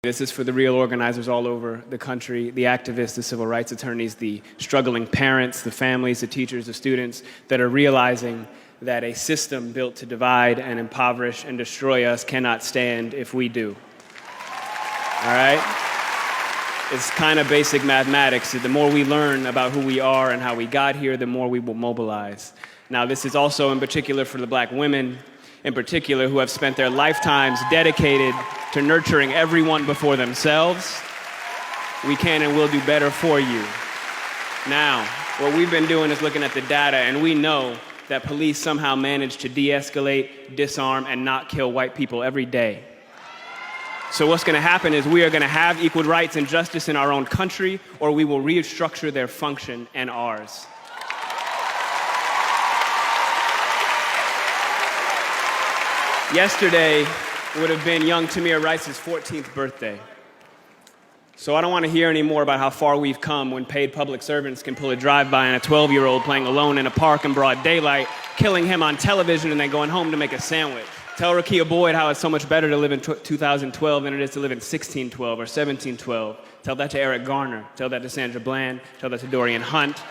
This is for the real organizers all over the country, the activists, the civil rights attorneys, the struggling parents, the families, the teachers, the students that are realizing that a system built to divide and impoverish and destroy us cannot stand if we do. All right? It's kind of basic mathematics. The more we learn about who we are and how we got here, the more we will mobilize. Now, this is also in particular for the black women, in particular, who have spent their lifetimes dedicated to nurturing everyone before themselves. We can and will do better for you. Now, what we've been doing is looking at the data, and we know that police somehow manage to de-escalate, disarm, and not kill white people every day. So what's going to happen is we are going to have equal rights and justice in our own country, or we will restructure their function and ours. Yesterday would have been young Tamir Rice's 14th birthday. So I don't want to hear any more about how far we've come when paid public servants can pull a drive-by on a 12-year-old playing alone in a park in broad daylight, killing him on television and then going home to make a sandwich. Tell Rekia Boyd how it's so much better to live in 2012 than it is to live in 1612 or 1712. Tell that to Eric Garner. Tell that to Sandra Bland. Tell that to Dorian Hunt.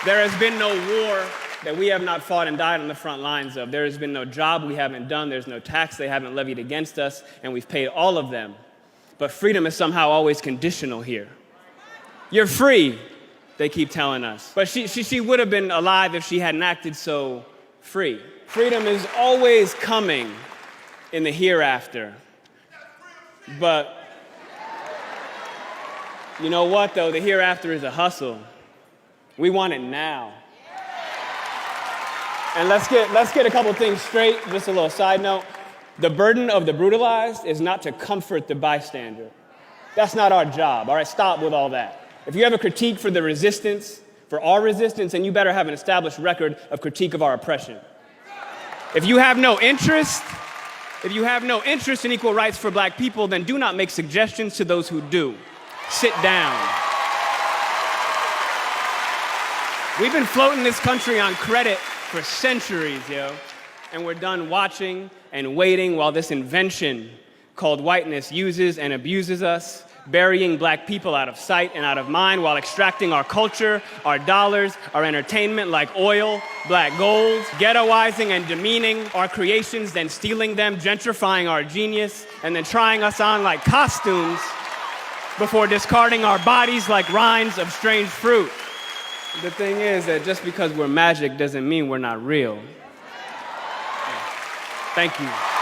There has been no war that we have not fought and died on the front lines of. There has been no job we haven't done. There's no tax they haven't levied against us, and we've paid all of them. But freedom is somehow always conditional here. You're free, they keep telling us. But she would have been alive if she hadn't acted so free. Freedom is always coming in the hereafter. But you know what, though? The hereafter is a hustle. We want it now. And let's get a couple things straight. Just a little side note. The burden of the brutalized is not to comfort the bystander. That's not our job. All right, stop with all that. If you have a critique for the resistance, for our resistance, then you better have an established record of critique of our oppression. If you have no interest in equal rights for black people, then do not make suggestions to those who do. Sit down. We've been floating this country on credit for centuries, and we're done watching and waiting while this invention called whiteness uses and abuses us, burying black people out of sight and out of mind while extracting our culture, our dollars, our entertainment like oil, black gold, ghettoizing and demeaning our creations, then stealing them, gentrifying our genius, and then trying us on like costumes before discarding our bodies like rinds of strange fruit. The thing is that just because we're magic doesn't mean we're not real. Thank you.